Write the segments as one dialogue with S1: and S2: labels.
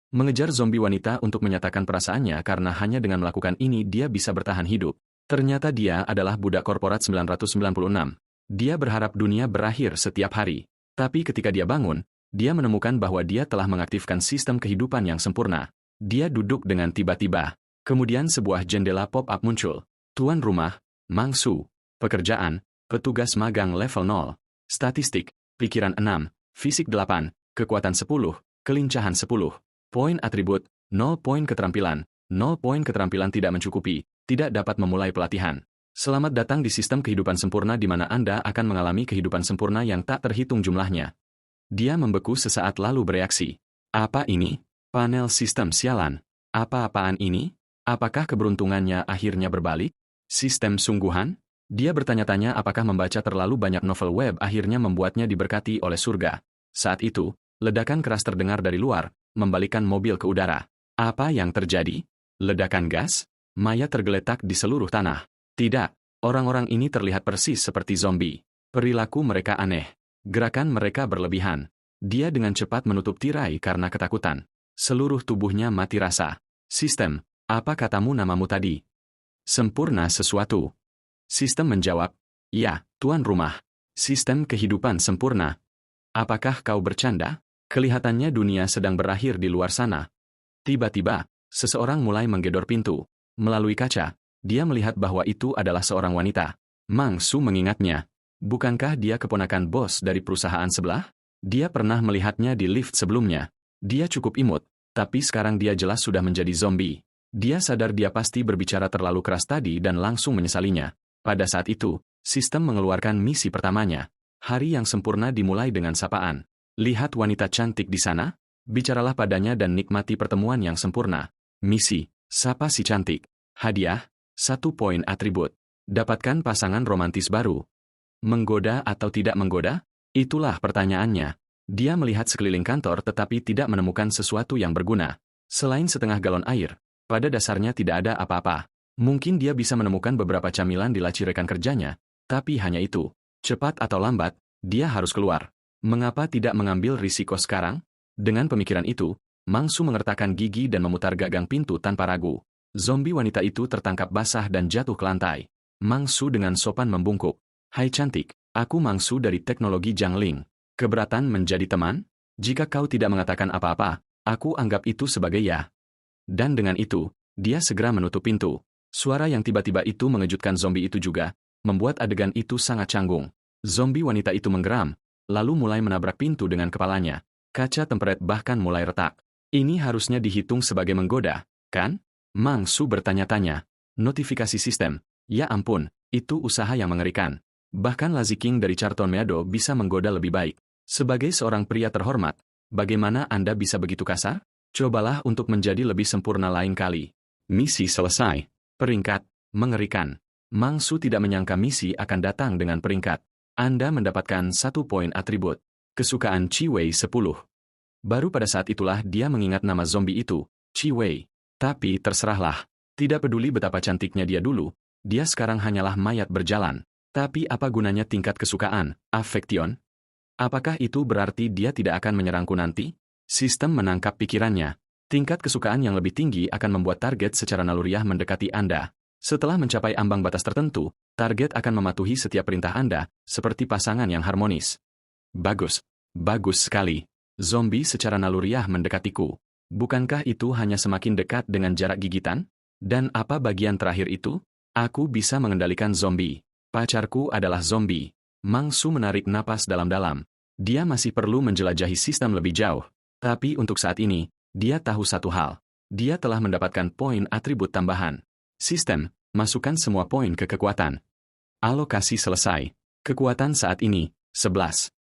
S1: Mengejar zombie wanita untuk menyatakan perasaannya karena hanya dengan melakukan ini dia bisa bertahan hidup. Ternyata dia adalah budak korporat 996. Dia berharap dunia berakhir setiap hari. Tapi ketika dia bangun, dia menemukan bahwa dia telah mengaktifkan sistem kehidupan yang sempurna. Dia duduk dengan tiba-tiba. Kemudian sebuah jendela pop-up muncul. Tuan rumah, Mangsu. Pekerjaan, petugas magang level 0. Statistik, pikiran 6, fisik 8, kekuatan 10, kelincahan 10. Poin atribut, 0 poin keterampilan, 0 poin keterampilan tidak mencukupi, tidak dapat memulai pelatihan. Selamat datang di sistem kehidupan sempurna di mana Anda akan mengalami kehidupan sempurna yang tak terhitung jumlahnya. Dia membeku sesaat lalu bereaksi. Apa ini? Panel sistem sialan. Apa-apaan ini? Apakah keberuntungannya akhirnya berbalik? Sistem sungguhan? Dia bertanya-tanya apakah membaca terlalu banyak novel web akhirnya membuatnya diberkati oleh surga. Saat itu, ledakan keras terdengar dari luar, membalikkan mobil ke udara. Apa yang terjadi? Ledakan gas? Mayat tergeletak di seluruh tanah. Tidak, orang-orang ini terlihat persis seperti zombie. Perilaku mereka aneh. Gerakan mereka berlebihan. Dia dengan cepat menutup tirai karena ketakutan. Seluruh tubuhnya mati rasa. Sistem, apa katamu namamu tadi? Sempurna sesuatu. Sistem menjawab, ya, tuan rumah. Sistem kehidupan sempurna. Apakah kau bercanda? Kelihatannya dunia sedang berakhir di luar sana. Tiba-tiba, seseorang mulai menggedor pintu. Melalui kaca, dia melihat bahwa itu adalah seorang wanita. Mangsu mengingatnya. Bukankah dia keponakan bos dari perusahaan sebelah? Dia pernah melihatnya di lift sebelumnya. Dia cukup imut, tapi sekarang dia jelas sudah menjadi zombie. Dia sadar dia pasti berbicara terlalu keras tadi dan langsung menyesalinya. Pada saat itu, sistem mengeluarkan misi pertamanya. Hari yang sempurna dimulai dengan sapaan. Lihat wanita cantik di sana? Bicaralah padanya dan nikmati pertemuan yang sempurna. Misi, sapa si cantik. Hadiah, 1 poin atribut. Dapatkan pasangan romantis baru. Menggoda atau tidak menggoda? Itulah pertanyaannya. Dia melihat sekeliling kantor tetapi tidak menemukan sesuatu yang berguna. Selain setengah galon air, pada dasarnya tidak ada apa-apa. Mungkin dia bisa menemukan beberapa camilan di laci rekan kerjanya, tapi hanya itu. Cepat atau lambat, dia harus keluar. Mengapa tidak mengambil risiko sekarang? Dengan pemikiran itu, Mangsu mengertakkan gigi dan memutar gagang pintu tanpa ragu. Zombie wanita itu tertangkap basah dan jatuh ke lantai. Mangsu dengan sopan membungkuk. Hai cantik, aku Mangsu dari teknologi Jiangling. Keberatan menjadi teman? Jika kau tidak mengatakan apa-apa, aku anggap itu sebagai ya. Dan dengan itu, dia segera menutup pintu. Suara yang tiba-tiba itu mengejutkan zombie itu juga, membuat adegan itu sangat canggung. Zombie wanita itu menggeram, lalu mulai menabrak pintu dengan kepalanya. Kaca temperet bahkan mulai retak. Ini harusnya dihitung sebagai menggoda, kan? Mangsu bertanya-tanya. Notifikasi sistem. Ya ampun, itu usaha yang mengerikan. Bahkan Lazy King dari Charlton Meadow bisa menggoda lebih baik. Sebagai seorang pria terhormat, bagaimana Anda bisa begitu kasar? Cobalah untuk menjadi lebih sempurna lain kali. Misi selesai. Peringkat, mengerikan. Mangsu tidak menyangka misi akan datang dengan peringkat. Anda mendapatkan 1 poin atribut. Kesukaan Chi Wei 10. Baru pada saat itulah dia mengingat nama zombie itu, Chi Wei. Tapi terserahlah. Tidak peduli betapa cantiknya dia dulu, dia sekarang hanyalah mayat berjalan. Tapi apa gunanya tingkat kesukaan, affection? Apakah itu berarti dia tidak akan menyerangku nanti? Sistem menangkap pikirannya. Tingkat kesukaan yang lebih tinggi akan membuat target secara naluriah mendekati Anda. Setelah mencapai ambang batas tertentu, target akan mematuhi setiap perintah Anda, seperti pasangan yang harmonis. Bagus. Bagus sekali. Zombie secara naluriah mendekatiku. Bukankah itu hanya semakin dekat dengan jarak gigitan? Dan apa bagian terakhir itu? Aku bisa mengendalikan zombie. Pacarku adalah zombie. Mangsu menarik napas dalam-dalam. Dia masih perlu menjelajahi sistem lebih jauh. Tapi untuk saat ini, dia tahu satu hal. Dia telah mendapatkan poin atribut tambahan. Sistem, masukkan semua poin ke kekuatan. Alokasi selesai. Kekuatan saat ini, 11.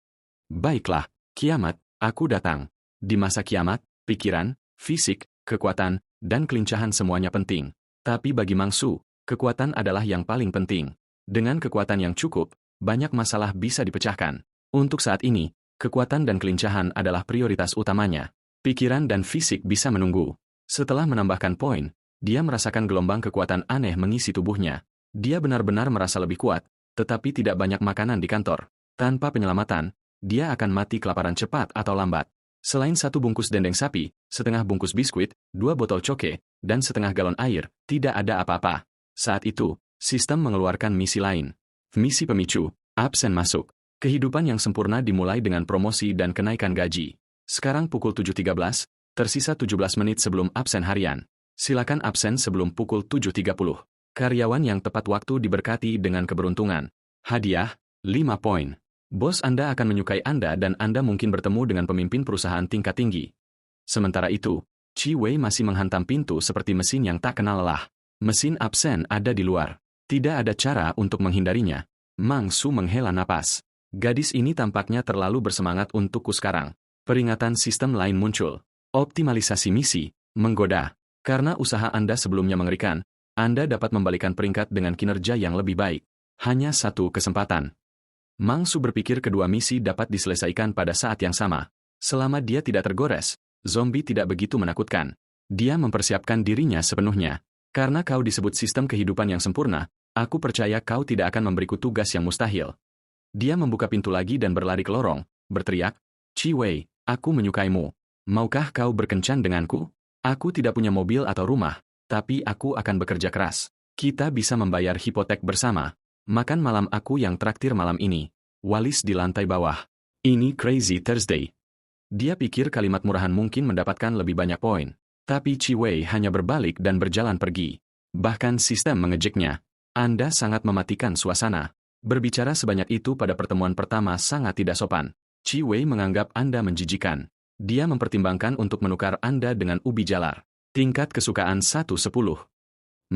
S1: Baiklah, kiamat, aku datang. Di masa kiamat, pikiran, fisik, kekuatan, dan kelincahan semuanya penting. Tapi bagi Mangsu, kekuatan adalah yang paling penting. Dengan kekuatan yang cukup, banyak masalah bisa dipecahkan. Untuk saat ini, kekuatan dan kelincahan adalah prioritas utamanya. Pikiran dan fisik bisa menunggu. Setelah menambahkan poin, dia merasakan gelombang kekuatan aneh mengisi tubuhnya. Dia benar-benar merasa lebih kuat, tetapi tidak banyak makanan di kantor. Tanpa penyelamatan, dia akan mati kelaparan cepat atau lambat. Selain satu bungkus dendeng sapi, setengah bungkus biskuit, 2 botol coke, dan setengah galon air, tidak ada apa-apa. Saat itu, sistem mengeluarkan misi lain. Misi pemicu, absen masuk. Kehidupan yang sempurna dimulai dengan promosi dan kenaikan gaji. Sekarang pukul 7.13, tersisa 17 menit sebelum absen harian. Silakan absen sebelum pukul 7.30. Karyawan yang tepat waktu diberkati dengan keberuntungan. Hadiah, 5 poin. Bos Anda akan menyukai Anda dan Anda mungkin bertemu dengan pemimpin perusahaan tingkat tinggi. Sementara itu, Chi Wei masih menghantam pintu seperti mesin yang tak kenal lelah. Mesin absen ada di luar. Tidak ada cara untuk menghindarinya. Mang Su menghela napas. Gadis ini tampaknya terlalu bersemangat untukku sekarang. Peringatan sistem lain muncul. Optimalisasi misi, menggoda. Karena usaha Anda sebelumnya mengerikan, Anda dapat membalikan peringkat dengan kinerja yang lebih baik. Hanya satu kesempatan. Mang Su berpikir kedua misi dapat diselesaikan pada saat yang sama. Selama dia tidak tergores, zombie tidak begitu menakutkan. Dia mempersiapkan dirinya sepenuhnya. Karena kau disebut sistem kehidupan yang sempurna, aku percaya kau tidak akan memberiku tugas yang mustahil. Dia membuka pintu lagi dan berlari ke lorong, berteriak, Chi Wei, aku menyukaimu. Maukah kau berkencan denganku? Aku tidak punya mobil atau rumah, tapi aku akan bekerja keras. Kita bisa membayar hipotek bersama. Makan malam aku yang traktir malam ini. Walis di lantai bawah. Ini Crazy Thursday. Dia pikir kalimat murahan mungkin mendapatkan lebih banyak poin. Tapi Chi Wei hanya berbalik dan berjalan pergi. Bahkan sistem mengejeknya. Anda sangat mematikan suasana. Berbicara sebanyak itu pada pertemuan pertama sangat tidak sopan. Chi Wei menganggap Anda menjijikan. Dia mempertimbangkan untuk menukar Anda dengan ubi jalar. Tingkat kesukaan 1/10.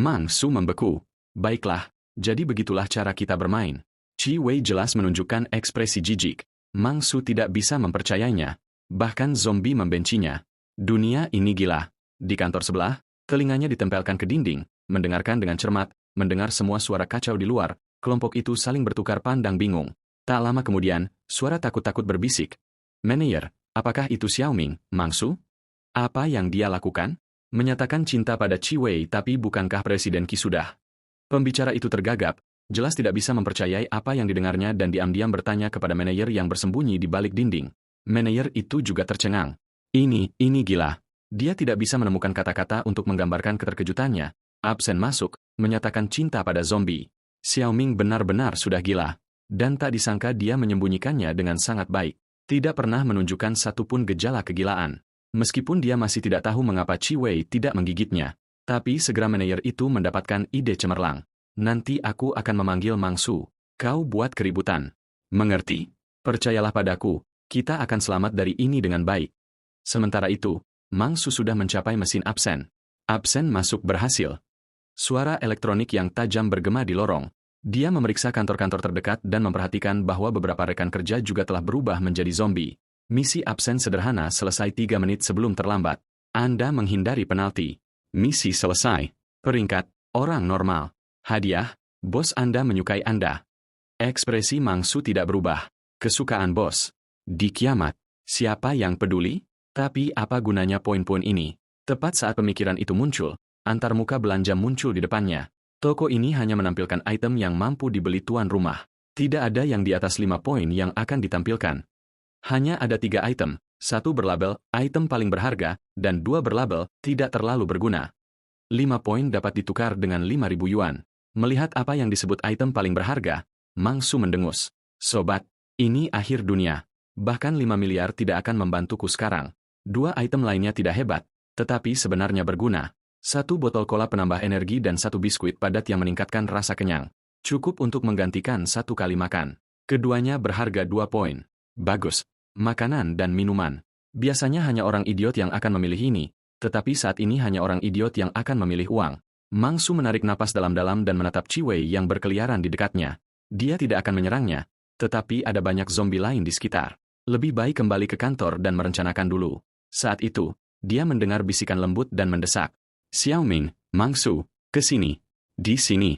S1: Mang Su membeku. Baiklah, jadi begitulah cara kita bermain. Chi Wei jelas menunjukkan ekspresi jijik. Mang Su tidak bisa mempercayainya. Bahkan zombie membencinya. Dunia ini gila. Di kantor sebelah, telinganya ditempelkan ke dinding, mendengarkan dengan cermat, mendengar semua suara kacau di luar. Kelompok itu saling bertukar pandang bingung. Tak lama kemudian, suara takut-takut berbisik. Manajer, apakah itu Xiaoming, Mang Su? Apa yang dia lakukan? Menyatakan cinta pada Chi Wei tapi bukankah Presiden Qi sudah? Pembicara itu tergagap, jelas tidak bisa mempercayai apa yang didengarnya dan diam-diam bertanya kepada manajer yang bersembunyi di balik dinding. Manajer itu juga tercengang. Ini gila. Dia tidak bisa menemukan kata-kata untuk menggambarkan keterkejutannya. Absen masuk, menyatakan cinta pada zombie. Xiaoming benar-benar sudah gila. Dan tak disangka dia menyembunyikannya dengan sangat baik. Tidak pernah menunjukkan satupun gejala kegilaan. Meskipun dia masih tidak tahu mengapa Chi Wei tidak menggigitnya. Tapi segera manajer itu mendapatkan ide cemerlang. Nanti aku akan memanggil Mang Su. Kau buat keributan. Mengerti? Percayalah padaku, kita akan selamat dari ini dengan baik. Sementara itu, Mang Su sudah mencapai mesin absen. Absen masuk berhasil. Suara elektronik yang tajam bergema di lorong. Dia memeriksa kantor-kantor terdekat dan memperhatikan bahwa beberapa rekan kerja juga telah berubah menjadi zombie. Misi absen sederhana selesai 3 menit sebelum terlambat. Anda menghindari penalti. Misi selesai. Peringkat, orang normal. Hadiah, bos Anda menyukai Anda. Ekspresi Mang Su tidak berubah. Kesukaan bos. Di kiamat, siapa yang peduli? Tapi apa gunanya poin-poin ini? Tepat saat pemikiran itu muncul, antarmuka belanja muncul di depannya. Toko ini hanya menampilkan item yang mampu dibeli tuan rumah. Tidak ada yang di atas 5 poin yang akan ditampilkan. Hanya ada 3 item, 1 berlabel, item paling berharga, dan 2 berlabel, tidak terlalu berguna. 5 poin dapat ditukar dengan 5.000 yuan. Melihat apa yang disebut item paling berharga, Mang Su mendengus. Sobat, ini akhir dunia. Bahkan 5 miliar tidak akan membantuku sekarang. 2 item lainnya tidak hebat, tetapi sebenarnya berguna. 1 botol cola penambah energi dan 1 biskuit padat yang meningkatkan rasa kenyang. Cukup untuk menggantikan 1 kali makan. Keduanya berharga 2 poin. Bagus. Makanan dan minuman. Biasanya hanya orang idiot yang akan memilih ini, tetapi saat ini hanya orang idiot yang akan memilih uang. Mang Su menarik napas dalam-dalam dan menatap Chi Wei yang berkeliaran di dekatnya. Dia tidak akan menyerangnya, tetapi ada banyak zombie lain di sekitar. Lebih baik kembali ke kantor dan merencanakan dulu. Saat itu, dia mendengar bisikan lembut dan mendesak. Xiaoming, Mang Su, ke sini. Di sini.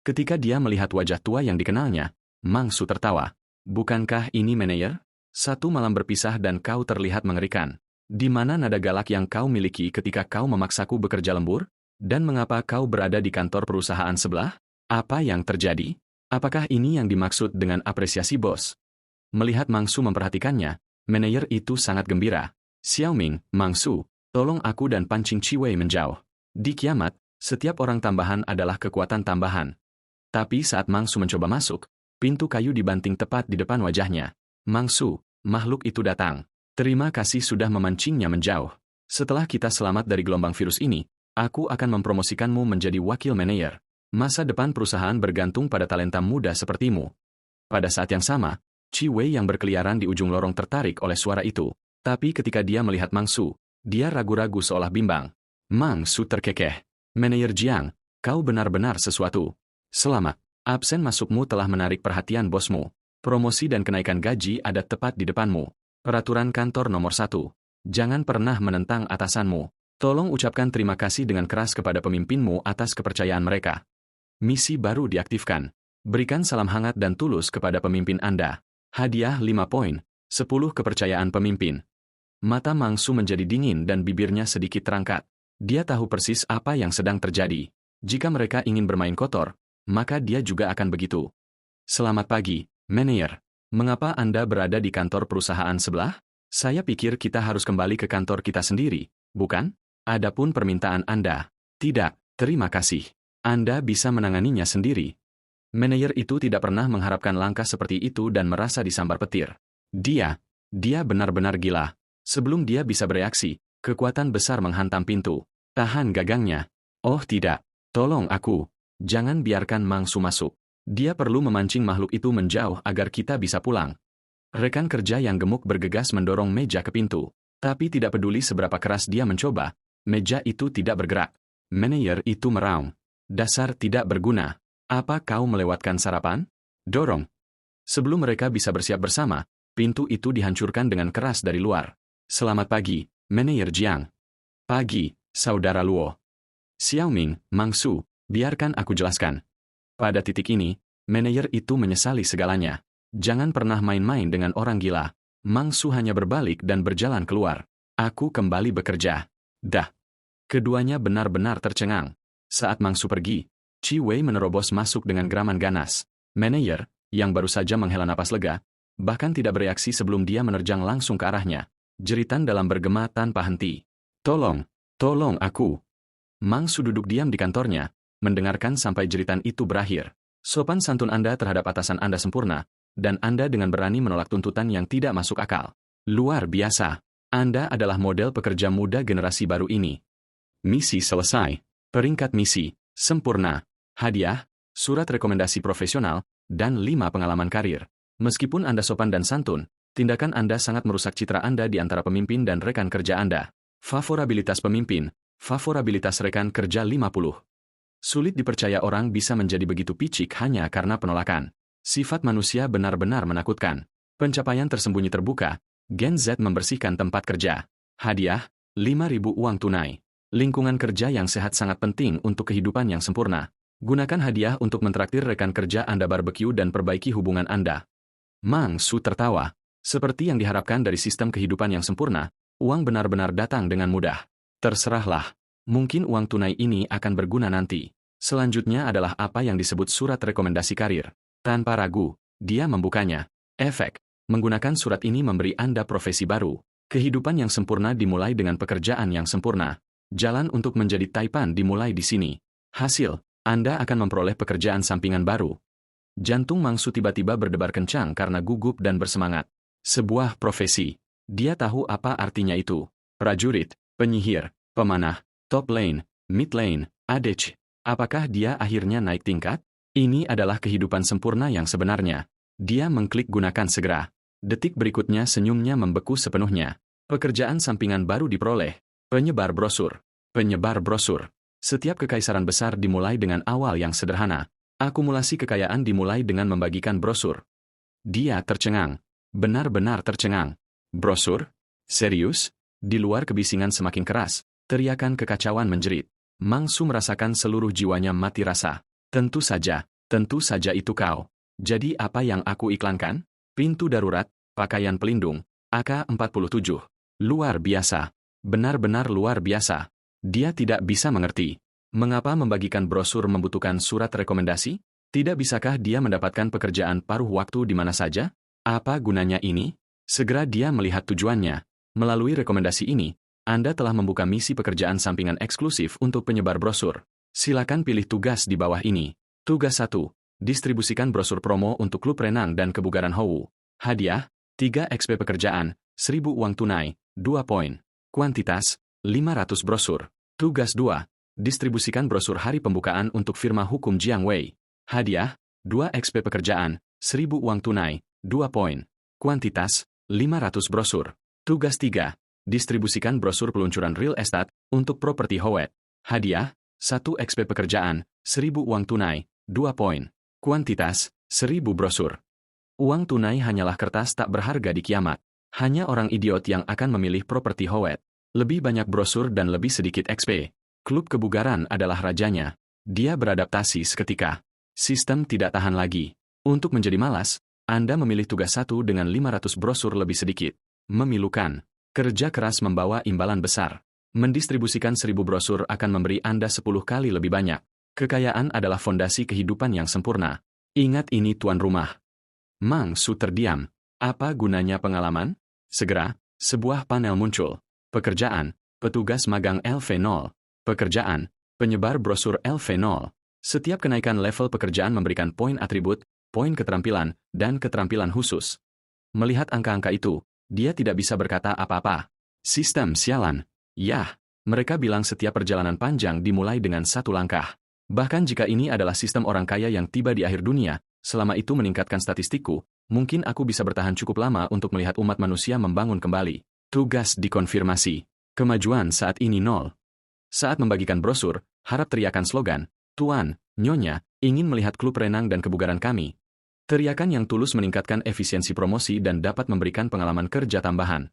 S1: Ketika dia melihat wajah tua yang dikenalnya, Mang Su tertawa. Bukankah ini manajer? 1 malam berpisah dan kau terlihat mengerikan. Di mana nada galak yang kau miliki ketika kau memaksaku bekerja lembur? Dan mengapa kau berada di kantor perusahaan sebelah? Apa yang terjadi? Apakah ini yang dimaksud dengan apresiasi bos? Melihat Mang Su memperhatikannya, manajer itu sangat gembira. Xiaoming, Mangsu, tolong aku dan pancing Chiwei menjauh. Di kiamat, setiap orang tambahan adalah kekuatan tambahan. Tapi saat Mangsu mencoba masuk, pintu kayu dibanting tepat di depan wajahnya. Mangsu, makhluk itu datang. Terima kasih sudah memancingnya menjauh. Setelah kita selamat dari gelombang virus ini, aku akan mempromosikanmu menjadi wakil manajer. Masa depan perusahaan bergantung pada talenta muda sepertimu. Pada saat yang sama, Chiwei yang berkeliaran di ujung lorong tertarik oleh suara itu. Tapi ketika dia melihat Mangsu, dia ragu-ragu seolah bimbang. Mangsu terkekeh. Manajer Jiang, kau benar-benar sesuatu. Selamat. Absen masukmu telah menarik perhatian bosmu. Promosi dan kenaikan gaji ada tepat di depanmu. Peraturan kantor nomor 1. Jangan pernah menentang atasanmu. Tolong ucapkan terima kasih dengan keras kepada pemimpinmu atas kepercayaan mereka. Misi baru diaktifkan. Berikan salam hangat dan tulus kepada pemimpin Anda. Hadiah 5 poin, 10 kepercayaan pemimpin. Mata Mangsu menjadi dingin dan bibirnya sedikit terangkat. Dia tahu persis apa yang sedang terjadi. Jika mereka ingin bermain kotor, maka dia juga akan begitu. Selamat pagi, manajer. Mengapa Anda berada di kantor perusahaan sebelah? Saya pikir kita harus kembali ke kantor kita sendiri, bukan? Adapun permintaan Anda. Tidak, terima kasih. Anda bisa menanganinya sendiri. Manajer itu tidak pernah mengharapkan langkah seperti itu dan merasa disambar petir. Dia benar-benar gila. Sebelum dia bisa bereaksi, kekuatan besar menghantam pintu. Tahan gagangnya. Oh tidak, tolong aku. Jangan biarkan Mangsu masuk. Dia perlu memancing makhluk itu menjauh agar kita bisa pulang. Rekan kerja yang gemuk bergegas mendorong meja ke pintu. Tapi tidak peduli seberapa keras dia mencoba, meja itu tidak bergerak. Manajer itu meraung. Dasar tidak berguna. Apa kau melewatkan sarapan? Dorong. Sebelum mereka bisa bersiap bersama, pintu itu dihancurkan dengan keras dari luar. Selamat pagi, manajer Jiang. Pagi, saudara Luo. Xiaoming, Mangsu, biarkan aku jelaskan. Pada titik ini, manajer itu menyesali segalanya. Jangan pernah main-main dengan orang gila. Mangsu hanya berbalik dan berjalan keluar. Aku kembali bekerja. Dah. Keduanya benar-benar tercengang. Saat Mangsu pergi, Chiwei menerobos masuk dengan geraman ganas. Manajer, yang baru saja menghela napas lega, bahkan tidak bereaksi sebelum dia menerjang langsung ke arahnya. Jeritan dalam bergema tanpa henti. Tolong aku. Mangsu duduk diam di kantornya, mendengarkan sampai jeritan itu berakhir. Sopan santun Anda terhadap atasan Anda sempurna, dan Anda dengan berani menolak tuntutan yang tidak masuk akal. Luar biasa. Anda adalah model pekerja muda generasi baru ini. Misi selesai. Peringkat misi, sempurna. Hadiah, surat rekomendasi profesional, dan 5 pengalaman karir. Meskipun Anda sopan dan santun, tindakan Anda sangat merusak citra Anda di antara pemimpin dan rekan kerja Anda. Favorabilitas pemimpin, favorabilitas rekan kerja 50. Sulit dipercaya orang bisa menjadi begitu picik hanya karena penolakan. Sifat manusia benar-benar menakutkan. Pencapaian tersembunyi terbuka, Gen Z membersihkan tempat kerja. Hadiah, 5.000 uang tunai. Lingkungan kerja yang sehat sangat penting untuk kehidupan yang sempurna. Gunakan hadiah untuk mentraktir rekan kerja Anda barbeque dan perbaiki hubungan Anda. Mangsu tertawa. Seperti yang diharapkan dari sistem kehidupan yang sempurna, uang benar-benar datang dengan mudah. Terserahlah. Mungkin uang tunai ini akan berguna nanti. Selanjutnya adalah apa yang disebut surat rekomendasi karir. Tanpa ragu, dia membukanya. Efek. Menggunakan surat ini memberi Anda profesi baru. Kehidupan yang sempurna dimulai dengan pekerjaan yang sempurna. Jalan untuk menjadi Taipan dimulai di sini. Hasil, Anda akan memperoleh pekerjaan sampingan baru. Jantung Mangsu tiba-tiba berdebar kencang karena gugup dan bersemangat. Sebuah profesi. Dia tahu apa artinya itu. Prajurit, penyihir, pemanah, top lane, mid lane, ADC. Apakah dia akhirnya naik tingkat? Ini adalah kehidupan sempurna yang sebenarnya. Dia mengklik gunakan segera. Detik berikutnya senyumnya membeku sepenuhnya. Pekerjaan sampingan baru diperoleh. Penyebar brosur. Penyebar brosur. Setiap kekaisaran besar dimulai dengan awal yang sederhana. Akumulasi kekayaan dimulai dengan membagikan brosur. Dia tercengang. Benar-benar tercengang. Brosur? Serius? Di luar kebisingan semakin keras, teriakan kekacauan menjerit. Mangsu merasakan seluruh jiwanya mati rasa. Tentu saja itu kau. Jadi apa yang aku iklankan? Pintu darurat, pakaian pelindung, AK-47. Luar biasa. Benar-benar luar biasa. Dia tidak bisa mengerti. Mengapa membagikan brosur membutuhkan surat rekomendasi? Tidak bisakah dia mendapatkan pekerjaan paruh waktu di mana saja? Apa gunanya ini? Segera dia melihat tujuannya. Melalui rekomendasi ini, Anda telah membuka misi pekerjaan sampingan eksklusif untuk penyebar brosur. Silakan pilih tugas di bawah ini. Tugas 1. Distribusikan brosur promo untuk klub renang dan kebugaran Howu. Hadiah, 3 XP pekerjaan, 1000 uang tunai, 2 poin. Kuantitas, 500 brosur. Tugas 2. Distribusikan brosur hari pembukaan untuk firma hukum Jiang Wei. Hadiah, 2 XP pekerjaan, 1000 uang tunai, 2 poin. Kuantitas, 500 brosur. Tugas 3. Distribusikan brosur peluncuran real estate untuk properti Howet. Hadiah, 1 XP pekerjaan, 1000 uang tunai, 2 poin. Kuantitas, 1000 brosur. Uang tunai hanyalah kertas tak berharga di kiamat. Hanya orang idiot yang akan memilih properti Howet. Lebih banyak brosur dan lebih sedikit XP. Klub kebugaran adalah rajanya. Dia beradaptasi seketika. Sistem tidak tahan lagi. Untuk menjadi malas, Anda memilih tugas 1 dengan 500 brosur lebih sedikit. Memilukan. Kerja keras membawa imbalan besar. Mendistribusikan 1000 brosur akan memberi Anda 10 kali lebih banyak. Kekayaan adalah fondasi kehidupan yang sempurna. Ingat ini tuan rumah. Mang Su terdiam. Apa gunanya pengalaman? Segera, sebuah panel muncul. Pekerjaan, petugas magang LV0. Pekerjaan, penyebar brosur LV0. Setiap kenaikan level pekerjaan memberikan poin atribut, poin keterampilan, dan keterampilan khusus. Melihat angka-angka itu, dia tidak bisa berkata apa-apa. Sistem sialan. Yah, mereka bilang setiap perjalanan panjang dimulai dengan 1 langkah. Bahkan jika ini adalah sistem orang kaya yang tiba di akhir dunia, selama itu meningkatkan statistikku, mungkin aku bisa bertahan cukup lama untuk melihat umat manusia membangun kembali. Tugas dikonfirmasi. Kemajuan saat ini 0. Saat membagikan brosur, harap teriakan slogan, Tuan, Nyonya, ingin melihat klub renang dan kebugaran kami. Teriakan yang tulus meningkatkan efisiensi promosi dan dapat memberikan pengalaman kerja tambahan.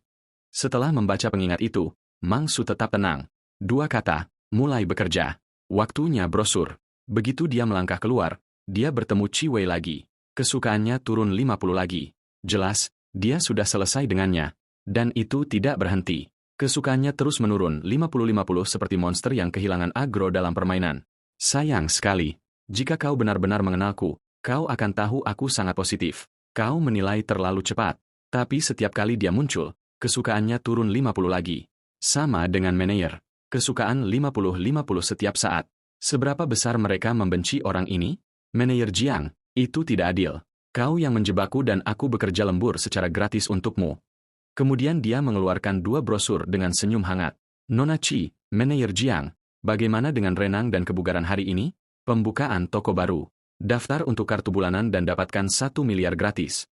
S1: Setelah membaca pengingat itu, Mang Su tetap tenang. 2 kata, mulai bekerja. Waktunya brosur. Begitu dia melangkah keluar, dia bertemu Chi Wei lagi. Kesukaannya turun 50 lagi. Jelas, dia sudah selesai dengannya. Dan itu tidak berhenti. Kesukaannya terus menurun 50-50 seperti monster yang kehilangan agro dalam permainan. Sayang sekali. Jika kau benar-benar mengenalku, kau akan tahu aku sangat positif. Kau menilai terlalu cepat. Tapi setiap kali dia muncul, kesukaannya turun 50 lagi. Sama dengan Meneer. Kesukaan 50-50 setiap saat. Seberapa besar mereka membenci orang ini? Meneer Jiang, itu tidak adil. Kau yang menjebakku dan aku bekerja lembur secara gratis untukmu. Kemudian dia mengeluarkan 2 brosur dengan senyum hangat. Nona Chi, Meneer Jiang, bagaimana dengan renang dan kebugaran hari ini? Pembukaan toko baru. Daftar untuk kartu bulanan dan dapatkan 1 miliar gratis.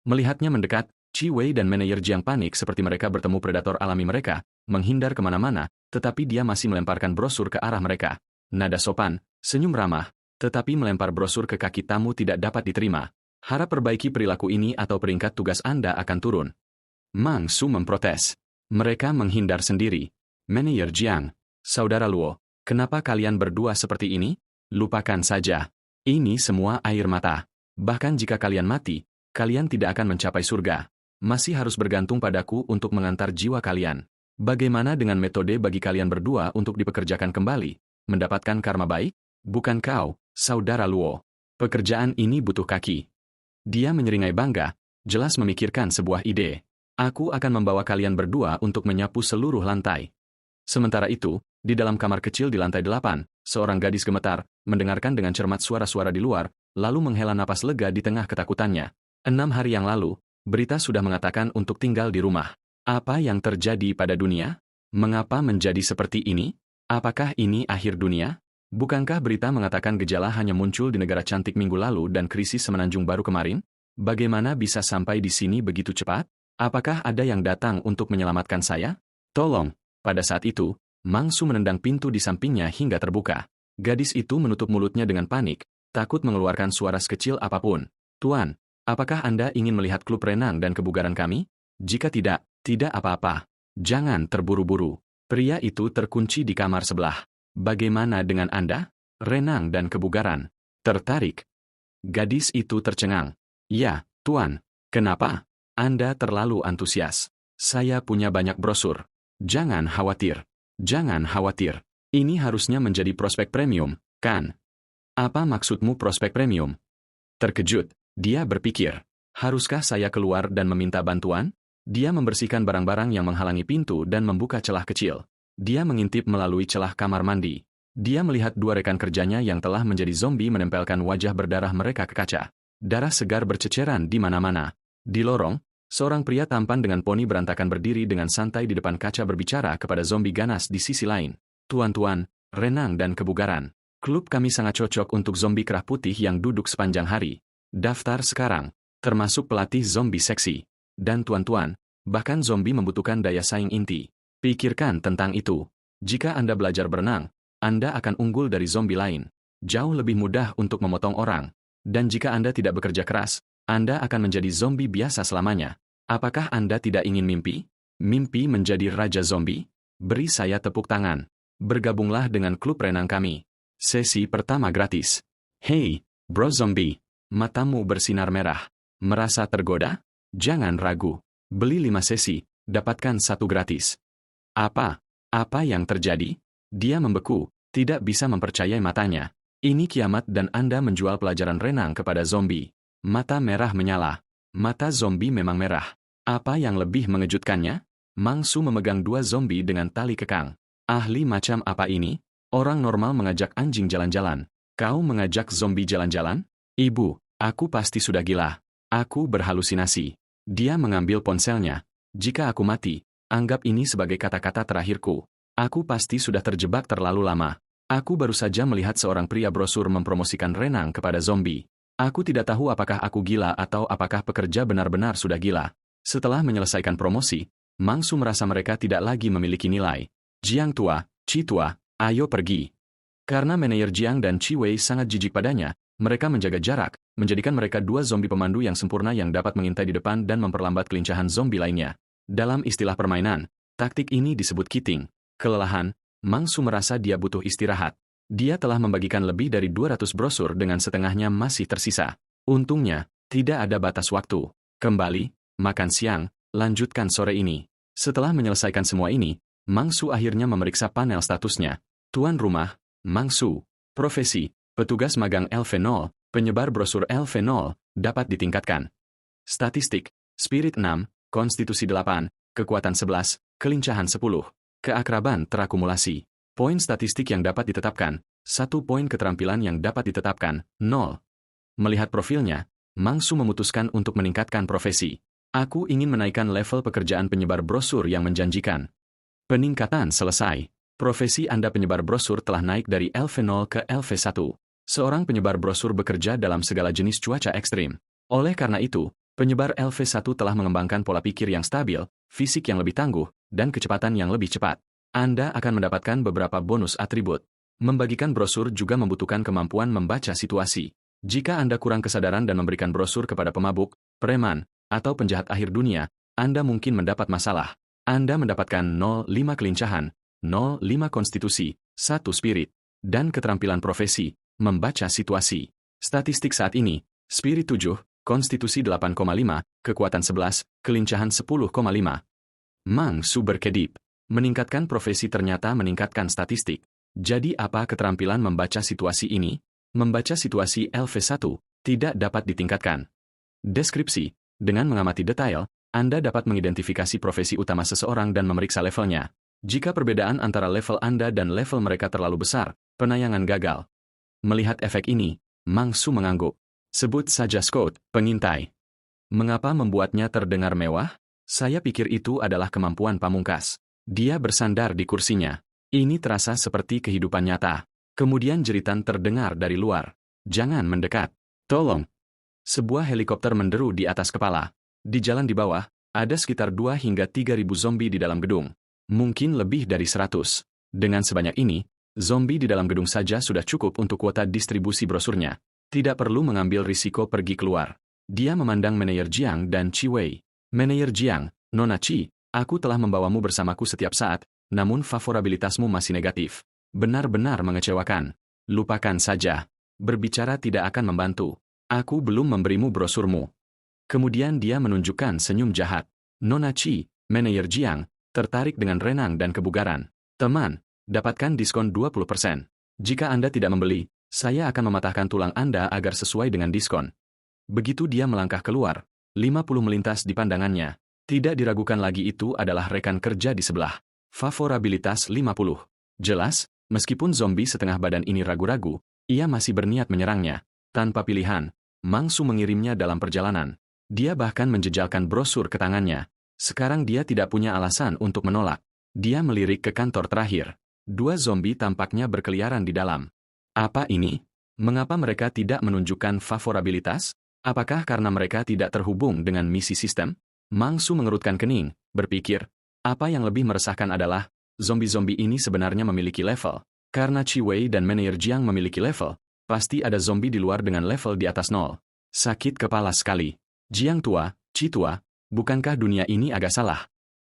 S1: Melihatnya mendekat, Chi Wei dan Meneer Jiang panik seperti mereka bertemu predator alami mereka, menghindar kemana-mana, tetapi dia masih melemparkan brosur ke arah mereka. Nada sopan, senyum ramah, tetapi melempar brosur ke kaki tamu tidak dapat diterima. Harap perbaiki perilaku ini atau peringkat tugas Anda akan turun. Mang Su memprotes. Mereka menghindar sendiri. Meneer Jiang, Saudara Luo, kenapa kalian berdua seperti ini? Lupakan saja. Ini semua air mata. Bahkan jika kalian mati, kalian tidak akan mencapai surga. Masih harus bergantung padaku untuk mengantar jiwa kalian. Bagaimana dengan metode bagi kalian berdua untuk dipekerjakan kembali? Mendapatkan karma baik? Bukan kau, Saudara Luo. Pekerjaan ini butuh kaki. Dia menyeringai bangga, jelas memikirkan sebuah ide. Aku akan membawa kalian berdua untuk menyapu seluruh lantai. Sementara itu, di dalam kamar kecil di lantai 8, seorang gadis gemetar, mendengarkan dengan cermat suara-suara di luar, lalu menghela napas lega di tengah ketakutannya. 6 hari yang lalu, berita sudah mengatakan untuk tinggal di rumah. Apa yang terjadi pada dunia? Mengapa menjadi seperti ini? Apakah ini akhir dunia? Bukankah berita mengatakan gejala hanya muncul di negara cantik minggu lalu dan krisis semenanjung baru kemarin? Bagaimana bisa sampai di sini begitu cepat? Apakah ada yang datang untuk menyelamatkan saya? Tolong! Pada saat itu, Mang Su menendang pintu di sampingnya hingga terbuka. Gadis itu menutup mulutnya dengan panik, takut mengeluarkan suara sekecil apapun. Tuan, apakah Anda ingin melihat klub renang dan kebugaran kami? Jika tidak, tidak apa-apa. Jangan terburu-buru. Pria itu terkunci di kamar sebelah. Bagaimana dengan Anda? Renang dan kebugaran. Tertarik? Gadis itu tercengang. Ya, Tuan. Kenapa? Anda terlalu antusias. Saya punya banyak brosur. Jangan khawatir. Jangan khawatir. Ini harusnya menjadi prospek premium, kan? Apa maksudmu prospek premium? Terkejut, dia berpikir. Haruskah saya keluar dan meminta bantuan? Dia membersihkan barang-barang yang menghalangi pintu dan membuka celah kecil. Dia mengintip melalui celah kamar mandi. Dia melihat dua rekan kerjanya yang telah menjadi zombie menempelkan wajah berdarah mereka ke kaca. Darah segar berceceran di mana-mana. Di lorong, seorang pria tampan dengan poni berantakan berdiri dengan santai di depan kaca berbicara kepada zombie ganas di sisi lain. Tuan-tuan, renang dan kebugaran. Klub kami sangat cocok untuk zombie kerah putih yang duduk sepanjang hari. Daftar sekarang, termasuk pelatih zombie seksi. Dan tuan-tuan, bahkan zombie membutuhkan daya saing inti. Pikirkan tentang itu. Jika Anda belajar berenang, Anda akan unggul dari zombie lain. Jauh lebih mudah untuk memotong orang. Dan jika Anda tidak bekerja keras, Anda akan menjadi zombie biasa selamanya. Apakah Anda tidak ingin mimpi? Mimpi menjadi raja zombie? Beri saya tepuk tangan. Bergabunglah dengan klub renang kami. Sesi pertama gratis. Hey, bro zombie. Matamu bersinar merah. Merasa tergoda? Jangan ragu. Beli 5 sesi, dapatkan 1 gratis. Apa? Apa yang terjadi? Dia membeku, tidak bisa mempercayai matanya. Ini kiamat dan Anda menjual pelajaran renang kepada zombie. Mata merah menyala. Mata zombie memang merah. Apa yang lebih mengejutkannya? Mangsu memegang 2 zombie dengan tali kekang. Ahli macam apa ini? Orang normal mengajak anjing jalan-jalan. Kau mengajak zombie jalan-jalan? Ibu, aku pasti sudah gila. Aku berhalusinasi. Dia mengambil ponselnya. Jika aku mati, anggap ini sebagai kata-kata terakhirku. Aku pasti sudah terjebak terlalu lama. Aku baru saja melihat seorang pria brosur mempromosikan renang kepada zombie. Aku tidak tahu apakah aku gila atau apakah pekerja benar-benar sudah gila. Setelah menyelesaikan promosi, Mangsu merasa mereka tidak lagi memiliki nilai. Jiang tua, Chi tua, ayo pergi. Karena manajer Jiang dan Chi Wei sangat jijik padanya, mereka menjaga jarak, menjadikan mereka 2 zombie pemandu yang sempurna yang dapat mengintai di depan dan memperlambat kelincahan zombie lainnya. Dalam istilah permainan, taktik ini disebut kiting. Kelelahan, Mangsu merasa dia butuh istirahat. Dia telah membagikan lebih dari 200 brosur dengan setengahnya masih tersisa. Untungnya, tidak ada batas waktu. Kembali, makan siang, lanjutkan sore ini. Setelah menyelesaikan semua ini, Mangsu akhirnya memeriksa panel statusnya. Tuan rumah, Mangsu. Profesi, petugas magang LV0, penyebar brosur LV0, dapat ditingkatkan. Statistik, Spirit 6, Konstitusi 8, Kekuatan 11, Kelincahan 10. Keakraban terakumulasi. Poin statistik yang dapat ditetapkan, 1 poin keterampilan yang dapat ditetapkan, 0. Melihat profilnya, Mangsu memutuskan untuk meningkatkan profesi. Aku ingin menaikkan level pekerjaan penyebar brosur yang menjanjikan. Peningkatan selesai. Profesi Anda penyebar brosur telah naik dari LV0 ke LV1. Seorang penyebar brosur bekerja dalam segala jenis cuaca ekstrim. Oleh karena itu, penyebar LV1 telah mengembangkan pola pikir yang stabil, fisik yang lebih tangguh, dan kecepatan yang lebih cepat. Anda akan mendapatkan beberapa bonus atribut. Membagikan brosur juga membutuhkan kemampuan membaca situasi. Jika Anda kurang kesadaran dan memberikan brosur kepada pemabuk, preman, atau penjahat akhir dunia, Anda mungkin mendapat masalah. Anda mendapatkan 0,5 kelincahan, 0,5 konstitusi, 1 spirit, dan keterampilan profesi, membaca situasi. Statistik saat ini, spirit 7, konstitusi 8,5, kekuatan 11, kelincahan 10,5. Mangsu berkedip. Meningkatkan profesi ternyata meningkatkan statistik. Jadi apa keterampilan membaca situasi ini? Membaca situasi LV1 tidak dapat ditingkatkan. Deskripsi. Dengan mengamati detail, Anda dapat mengidentifikasi profesi utama seseorang dan memeriksa levelnya. Jika perbedaan antara level Anda dan level mereka terlalu besar, penayangan gagal. Melihat efek ini, Mangsu mengangguk. Sebut saja Scott, pengintai. Mengapa membuatnya terdengar mewah? Saya pikir itu adalah kemampuan pamungkas. Dia bersandar di kursinya. Ini terasa seperti kehidupan nyata. Kemudian jeritan terdengar dari luar. Jangan mendekat. Tolong. Sebuah helikopter menderu di atas kepala. Di jalan di bawah, ada sekitar 2 hingga 3.000 zombie di dalam gedung. Mungkin lebih dari 100. Dengan sebanyak ini, zombie di dalam gedung saja sudah cukup untuk kuota distribusi brosurnya. Tidak perlu mengambil risiko pergi keluar. Dia memandang manajer Jiang dan Chi Wei. Manajer Jiang, Nona Chi, aku telah membawamu bersamaku setiap saat, namun favorabilitasmu masih negatif. Benar-benar mengecewakan. Lupakan saja. Berbicara tidak akan membantu. Aku belum memberimu brosurmu. Kemudian dia menunjukkan senyum jahat. Nona Chi, manajer Jiang, tertarik dengan renang dan kebugaran. Teman, dapatkan diskon 20%. Jika Anda tidak membeli, saya akan mematahkan tulang Anda agar sesuai dengan diskon. Begitu dia melangkah keluar, 50 melintas di pandangannya. Tidak diragukan lagi itu adalah rekan kerja di sebelah. Favorabilitas 50. Jelas, meskipun zombie setengah badan ini ragu-ragu, ia masih berniat menyerangnya. Tanpa pilihan, Mangsu mengirimnya dalam perjalanan. Dia bahkan menjejalkan brosur ke tangannya. Sekarang dia tidak punya alasan untuk menolak. Dia melirik ke kantor terakhir. Dua zombie tampaknya berkeliaran di dalam. Apa ini? Mengapa mereka tidak menunjukkan favorabilitas? Apakah karena mereka tidak terhubung dengan misi sistem? Mangsu mengerutkan kening, berpikir, apa yang lebih meresahkan adalah, zombie-zombie ini sebenarnya memiliki level. Karena Chi Wei dan Manager Jiang memiliki level, pasti ada zombie di luar dengan level di atas 0. Sakit kepala sekali. Jiang tua, Chi tua, bukankah dunia ini agak salah?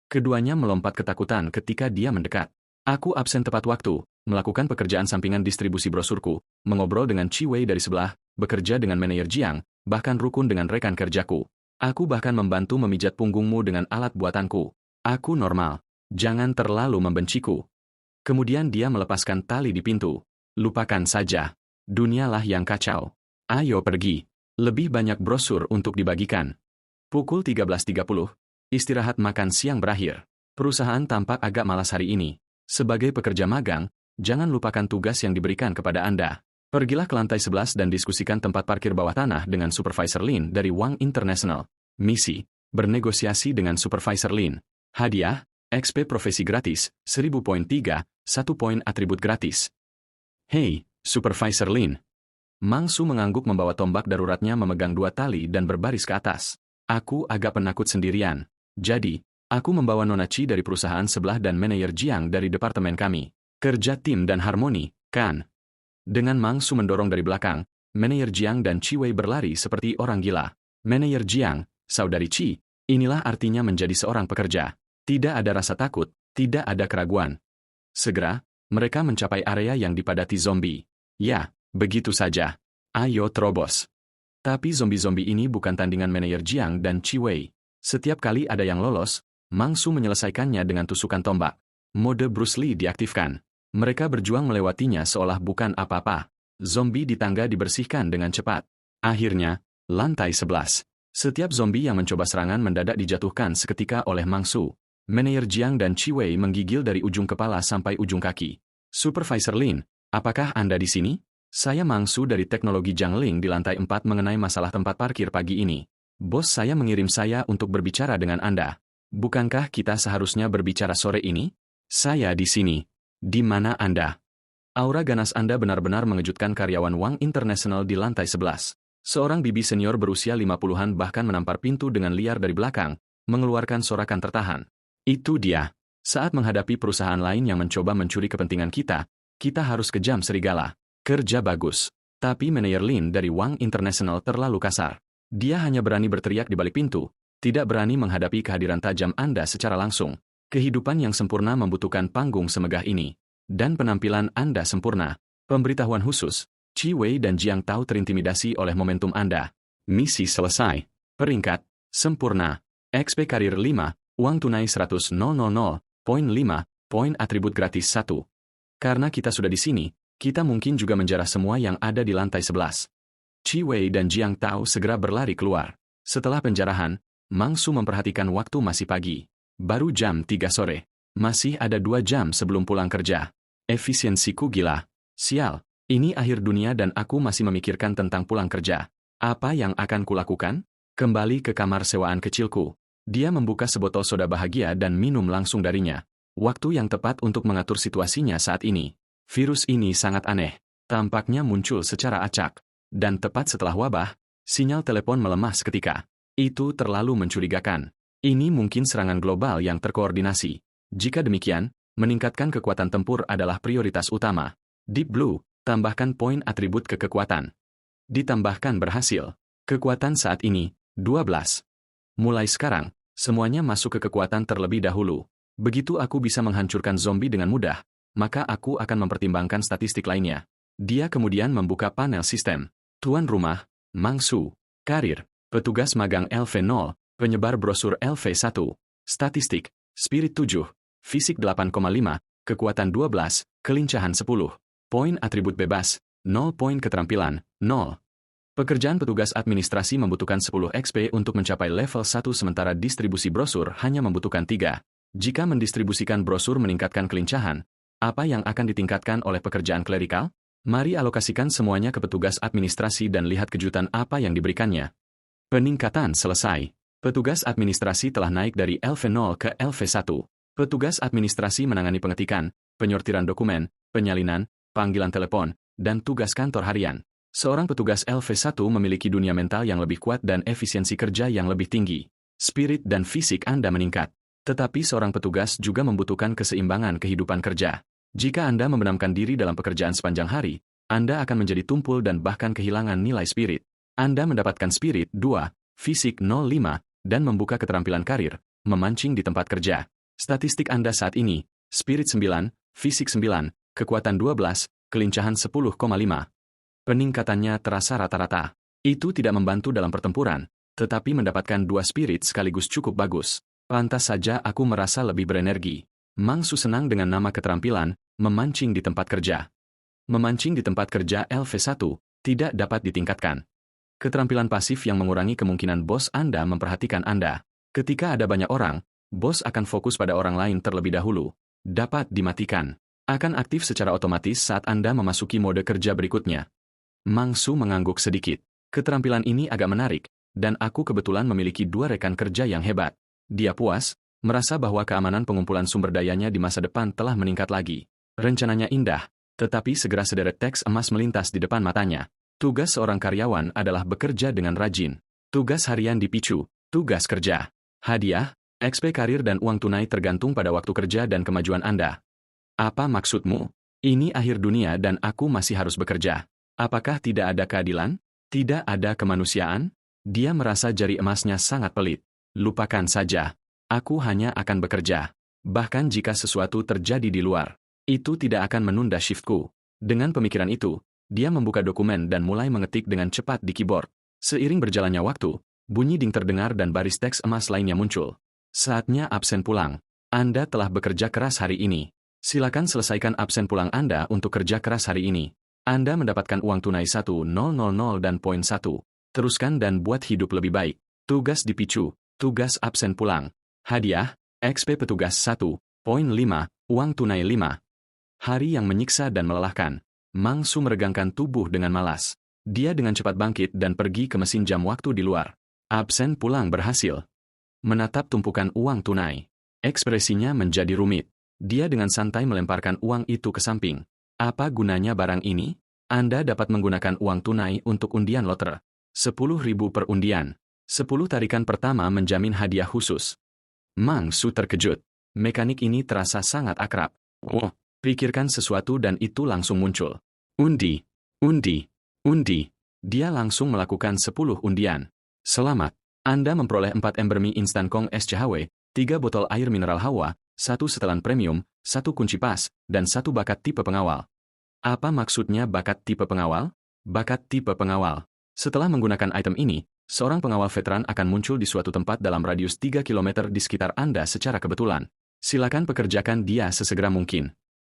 S1: Keduanya melompat ketakutan ketika dia mendekat. Aku absen tepat waktu, melakukan pekerjaan sampingan distribusi brosurku, mengobrol dengan Chi Wei dari sebelah, bekerja dengan Manager Jiang, bahkan rukun dengan rekan kerjaku. Aku bahkan membantu memijat punggungmu dengan alat buatanku. Aku normal. Jangan terlalu membenciku. Kemudian dia melepaskan tali di pintu. Lupakan saja. Dunialah yang kacau. Ayo pergi. Lebih banyak brosur untuk dibagikan. Pukul 13.30. Istirahat makan siang berakhir. Perusahaan tampak agak malas hari ini. Sebagai pekerja magang, jangan lupakan tugas yang diberikan kepada Anda. Pergilah ke lantai 11 dan diskusikan tempat parkir bawah tanah dengan Supervisor Lin dari Wang International. Misi, bernegosiasi dengan Supervisor Lin. Hadiah, XP profesi gratis, 1000 poin 3, 1 poin atribut gratis. Hei, Supervisor Lin. Mangsu mengangguk membawa tombak daruratnya memegang 2 tali dan berbaris ke atas. Aku agak penakut sendirian. Jadi, aku membawa Nona Chi dari perusahaan sebelah dan Manager Jiang dari departemen kami. Kerja tim dan harmoni, kan? Dengan Mangsu mendorong dari belakang, Manager Jiang dan Chi Wei berlari seperti orang gila. Manager Jiang, saudari Chi, inilah artinya menjadi seorang pekerja. Tidak ada rasa takut, tidak ada keraguan. Segera, mereka mencapai area yang dipadati zombie. Ya, begitu saja. Ayo terobos. Tapi zombie-zombie ini bukan tandingan Manager Jiang dan Chi Wei. Setiap kali ada yang lolos, Mangsu menyelesaikannya dengan tusukan tombak. Mode Bruce Lee diaktifkan. Mereka berjuang melewatinya seolah bukan apa-apa. Zombie di tangga dibersihkan dengan cepat. Akhirnya, lantai 11. Setiap zombie yang mencoba serangan mendadak dijatuhkan seketika oleh Mangsu. Manager Jiang dan Chi Wei menggigil dari ujung kepala sampai ujung kaki. Supervisor Lin, apakah Anda di sini? Saya Mangsu dari teknologi Jiangling di lantai 4 mengenai masalah tempat parkir pagi ini. Bos saya mengirim saya untuk berbicara dengan Anda. Bukankah kita seharusnya berbicara sore ini? Saya di sini. Di mana Anda? Aura ganas Anda benar-benar mengejutkan karyawan Wang International di lantai 11. Seorang bibi senior berusia 50-an bahkan menampar pintu dengan liar dari belakang, mengeluarkan sorakan tertahan. Itu dia. Saat menghadapi perusahaan lain yang mencoba mencuri kepentingan kita, kita harus kejam serigala. Kerja bagus. Tapi Manager Lin dari Wang International terlalu kasar. Dia hanya berani berteriak di balik pintu, tidak berani menghadapi kehadiran tajam Anda secara langsung. Kehidupan yang sempurna membutuhkan panggung semegah ini. Dan penampilan Anda sempurna. Pemberitahuan khusus, Chi Wei dan Jiang Tao terintimidasi oleh momentum Anda. Misi selesai. Peringkat, sempurna. XP karir 5, uang tunai 100.000, poin 5, poin atribut gratis 1. Karena kita sudah di sini, kita mungkin juga menjarah semua yang ada di lantai 11. Chi Wei dan Jiang Tao segera berlari keluar. Setelah penjarahan, Mangsu memperhatikan waktu masih pagi. Baru jam 3 sore. Masih ada 2 jam sebelum pulang kerja. Efisiensiku gila. Sial, ini akhir dunia dan aku masih memikirkan tentang pulang kerja. Apa yang akan kulakukan? Kembali ke kamar sewaan kecilku. Dia membuka sebotol soda bahagia dan minum langsung darinya. Waktu yang tepat untuk mengatur situasinya saat ini. Virus ini sangat aneh. Tampaknya muncul secara acak. Dan tepat setelah wabah, sinyal telepon melemah seketika. Itu terlalu mencurigakan. Ini mungkin serangan global yang terkoordinasi. Jika demikian, meningkatkan kekuatan tempur adalah prioritas utama. Deep Blue, tambahkan poin atribut ke kekuatan. Ditambahkan berhasil. Kekuatan saat ini, 12. Mulai sekarang, semuanya masuk ke kekuatan terlebih dahulu. Begitu aku bisa menghancurkan zombie dengan mudah, maka aku akan mempertimbangkan statistik lainnya. Dia kemudian membuka panel sistem. Tuan rumah, Mangsu. Karir, petugas magang LV0. Penyebar brosur LV1, statistik, spirit 7, fisik 8,5, kekuatan 12, kelincahan 10, poin atribut bebas, 0 poin keterampilan, 0. Pekerjaan petugas administrasi membutuhkan 10 XP untuk mencapai level 1 sementara distribusi brosur hanya membutuhkan 3. Jika mendistribusikan brosur meningkatkan kelincahan, apa yang akan ditingkatkan oleh pekerjaan klerikal? Mari alokasikan semuanya ke petugas administrasi dan lihat kejutan apa yang diberikannya. Peningkatan selesai. Petugas administrasi telah naik dari LV0 ke LV1. Petugas administrasi menangani pengetikan, penyortiran dokumen, penyalinan, panggilan telepon, dan tugas kantor harian. Seorang petugas LV1 memiliki dunia mental yang lebih kuat dan efisiensi kerja yang lebih tinggi. Spirit dan fisik Anda meningkat. Tetapi seorang petugas juga membutuhkan keseimbangan kehidupan kerja. Jika Anda membenamkan diri dalam pekerjaan sepanjang hari, Anda akan menjadi tumpul dan bahkan kehilangan nilai spirit. Anda mendapatkan spirit 2, fisik 0,5, dan membuka keterampilan karir, memancing di tempat kerja. Statistik Anda saat ini, spirit 9, fisik 9, kekuatan 12, kelincahan 10,5. Peningkatannya terasa rata-rata. Itu tidak membantu dalam pertempuran, tetapi mendapatkan 2 spirit sekaligus cukup bagus. Pantas saja aku merasa lebih berenergi. Mangsu senang dengan nama keterampilan, memancing di tempat kerja. Memancing di tempat kerja LV1 tidak dapat ditingkatkan. Keterampilan pasif yang mengurangi kemungkinan bos Anda memperhatikan Anda. Ketika ada banyak orang, bos akan fokus pada orang lain terlebih dahulu. Dapat dimatikan. Akan aktif secara otomatis saat Anda memasuki mode kerja berikutnya. Mangsu mengangguk sedikit. Keterampilan ini agak menarik, dan aku kebetulan memiliki 2 rekan kerja yang hebat. Dia puas, merasa bahwa keamanan pengumpulan sumber dayanya di masa depan telah meningkat lagi. Rencananya indah, tetapi segera sederet teks emas melintas di depan matanya. Tugas seorang karyawan adalah bekerja dengan rajin. Tugas harian dipicu, tugas kerja. Hadiah, XP karir dan uang tunai tergantung pada waktu kerja dan kemajuan Anda. Apa maksudmu? Ini akhir dunia dan aku masih harus bekerja. Apakah tidak ada keadilan? Tidak ada kemanusiaan? Dia merasa jari emasnya sangat pelit. Lupakan saja. Aku hanya akan bekerja. Bahkan jika sesuatu terjadi di luar, itu tidak akan menunda shiftku. Dengan pemikiran itu, dia membuka dokumen dan mulai mengetik dengan cepat di keyboard. Seiring berjalannya waktu, bunyi ding terdengar dan baris teks emas lainnya muncul. Saatnya absen pulang. Anda telah bekerja keras hari ini. Silakan selesaikan absen pulang Anda untuk kerja keras hari ini. Anda mendapatkan uang tunai 1,000 dan poin 1. Teruskan dan buat hidup lebih baik. Tugas dipicu, tugas absen pulang. Hadiah, XP petugas 1, poin 5, uang tunai 5. Hari yang menyiksa dan melelahkan. Mangsu meregangkan tubuh dengan malas. Dia dengan cepat bangkit dan pergi ke mesin jam waktu di luar. Absen pulang berhasil. Menatap tumpukan uang tunai. Ekspresinya menjadi rumit. Dia dengan santai melemparkan uang itu ke samping. Apa gunanya barang ini? Anda dapat menggunakan uang tunai untuk undian lotre. 10.000 per undian. 10 tarikan pertama menjamin hadiah khusus. Mangsu terkejut. Mekanik ini terasa sangat akrab. Oh, pikirkan sesuatu dan itu langsung muncul. Undi, undi, undi. Dia langsung melakukan 10 undian. Selamat. Anda memperoleh 4 ember mie instan Kong SCHW, 3 botol air mineral Hawa, 1 setelan premium, 1 kunci pas, dan 1 bakat tipe pengawal. Apa maksudnya bakat tipe pengawal? Bakat tipe pengawal. Setelah menggunakan item ini, seorang pengawal veteran akan muncul di suatu tempat dalam radius 3 km di sekitar Anda secara kebetulan. Silakan pekerjakan dia sesegera mungkin.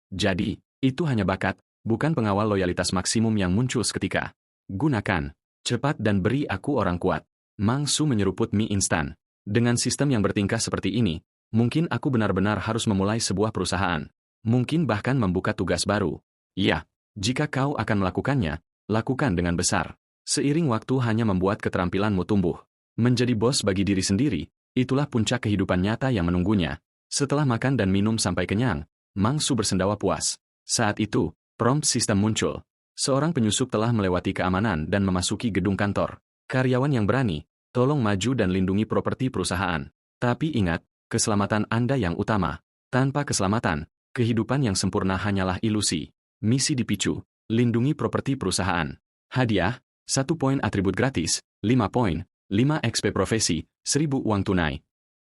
S1: Jadi, itu hanya bakat, bukan pengawal loyalitas maksimum yang muncul seketika. Gunakan. Cepat dan beri aku orang kuat. Mangsu menyeruput mie instan. Dengan sistem yang bertingkah seperti ini, mungkin aku benar-benar harus memulai sebuah perusahaan. Mungkin bahkan membuka tugas baru. Ya, jika kau akan melakukannya, lakukan dengan besar. Seiring waktu hanya membuat keterampilanmu tumbuh. Menjadi bos bagi diri sendiri, itulah puncak kehidupan nyata yang menunggunya. Setelah makan dan minum sampai kenyang, Mangsu bersendawa puas. Saat itu, prompt sistem muncul. Seorang penyusup telah melewati keamanan dan memasuki gedung kantor. Karyawan yang berani, tolong maju dan lindungi properti perusahaan. Tapi ingat, keselamatan Anda yang utama. Tanpa keselamatan, kehidupan yang sempurna hanyalah ilusi. Misi dipicu, lindungi properti perusahaan. Hadiah, 1 poin atribut gratis, 5 poin, 5 XP profesi, 1.000 uang tunai.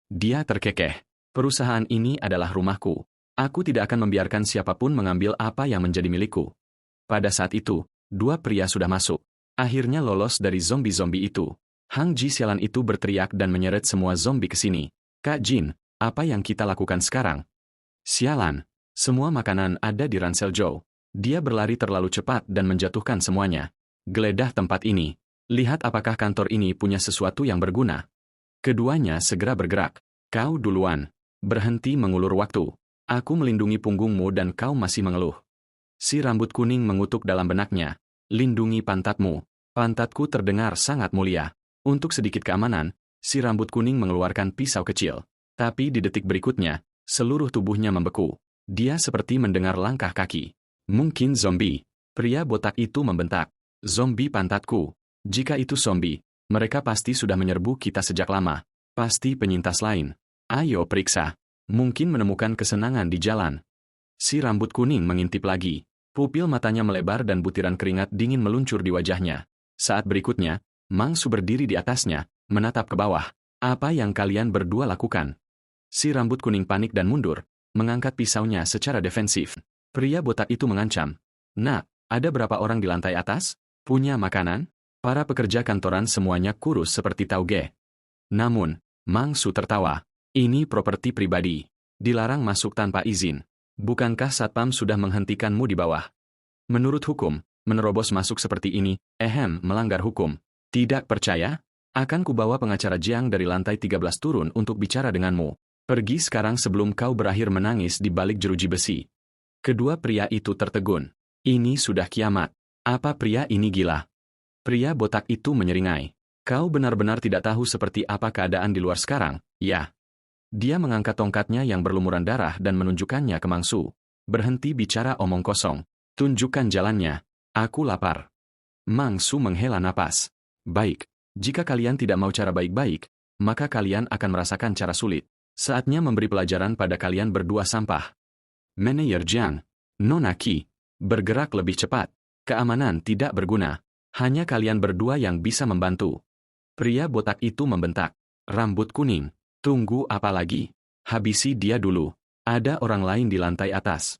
S1: Dia terkekeh. Perusahaan ini adalah rumahku. Aku tidak akan membiarkan siapapun mengambil apa yang menjadi milikku. Pada saat itu, 2 pria sudah masuk. Akhirnya lolos dari zombie-zombie itu. Hang Ji sialan itu berteriak dan menyeret semua zombie ke sini. Kak Jin, apa yang kita lakukan sekarang? Sialan. Semua makanan ada di ransel Zhou. Dia berlari terlalu cepat dan menjatuhkan semuanya. Geledah tempat ini. Lihat apakah kantor ini punya sesuatu yang berguna. Keduanya segera bergerak. Kau duluan. Berhenti mengulur waktu. Aku melindungi punggungmu dan kau masih mengeluh. Si rambut kuning mengutuk dalam benaknya. Lindungi pantatmu. Pantatku terdengar sangat mulia. Untuk sedikit keamanan, si rambut kuning mengeluarkan pisau kecil. Tapi di detik berikutnya, seluruh tubuhnya membeku. Dia seperti mendengar langkah kaki. Mungkin zombie. Pria botak itu membentak. Zombie pantatku. Jika itu zombie, mereka pasti sudah menyerbu kita sejak lama. Pasti penyintas lain. Ayo periksa. Mungkin menemukan kesenangan di jalan. Si rambut kuning mengintip lagi. Pupil matanya melebar dan butiran keringat dingin meluncur di wajahnya. Saat berikutnya, Mangsu berdiri di atasnya, menatap ke bawah. Apa yang kalian berdua lakukan? Si rambut kuning panik dan mundur, mengangkat pisaunya secara defensif. Pria botak itu mengancam. Nak, ada berapa orang di lantai atas? Punya makanan? Para pekerja kantoran semuanya kurus seperti tauge. Namun, Mangsu tertawa. Ini properti pribadi. Dilarang masuk tanpa izin. Bukankah Satpam sudah menghentikanmu di bawah? Menurut hukum, menerobos masuk seperti ini, melanggar hukum. Tidak percaya? Akan kubawa pengacara Jiang dari lantai 13 turun untuk bicara denganmu. Pergi sekarang sebelum kau berakhir menangis di balik jeruji besi. Kedua pria itu tertegun. Ini sudah kiamat. Apa pria ini gila? Pria botak itu menyeringai. Kau benar-benar tidak tahu seperti apa keadaan di luar sekarang, ya? Dia mengangkat tongkatnya yang berlumuran darah dan menunjukkannya ke Mangsu. Berhenti bicara omong kosong. Tunjukkan jalannya. Aku lapar. Mangsu menghela napas. Baik, jika kalian tidak mau cara baik-baik, maka kalian akan merasakan cara sulit. Saatnya memberi pelajaran pada kalian berdua sampah. Manajer Jiang, Nona Qi, bergerak lebih cepat. Keamanan tidak berguna. Hanya kalian berdua yang bisa membantu. Pria botak itu membentak. Rambut kuning. Tunggu apa lagi? Habisi dia dulu. Ada orang lain di lantai atas.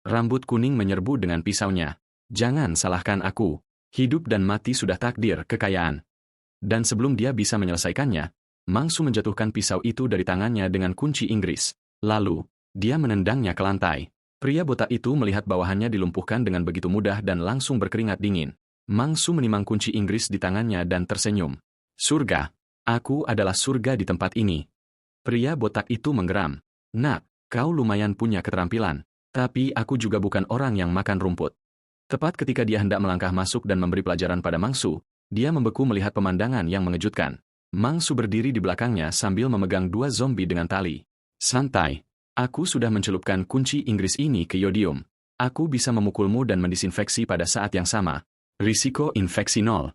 S1: Rambut kuning menyerbu dengan pisaunya. Jangan salahkan aku. Hidup dan mati sudah takdir kekayaan. Dan sebelum dia bisa menyelesaikannya, Mangsu menjatuhkan pisau itu dari tangannya dengan kunci Inggris. Lalu, dia menendangnya ke lantai. Pria botak itu melihat bawahannya dilumpuhkan dengan begitu mudah dan langsung berkeringat dingin. Mangsu menimang kunci Inggris di tangannya dan tersenyum. Surga. Aku adalah surga di tempat ini. Pria botak itu menggeram. Nak, kau lumayan punya keterampilan. Tapi aku juga bukan orang yang makan rumput. Tepat ketika dia hendak melangkah masuk dan memberi pelajaran pada Mangsu, dia membeku melihat pemandangan yang mengejutkan. Mangsu berdiri di belakangnya sambil memegang dua zombie dengan tali. Santai. Aku sudah mencelupkan kunci Inggris ini ke yodium. Aku bisa memukulmu dan mendisinfeksi pada saat yang sama. Risiko infeksi 0.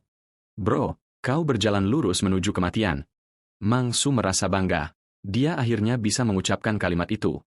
S1: Bro, kau berjalan lurus menuju kematian. Mangsu merasa bangga. Dia akhirnya bisa mengucapkan kalimat itu.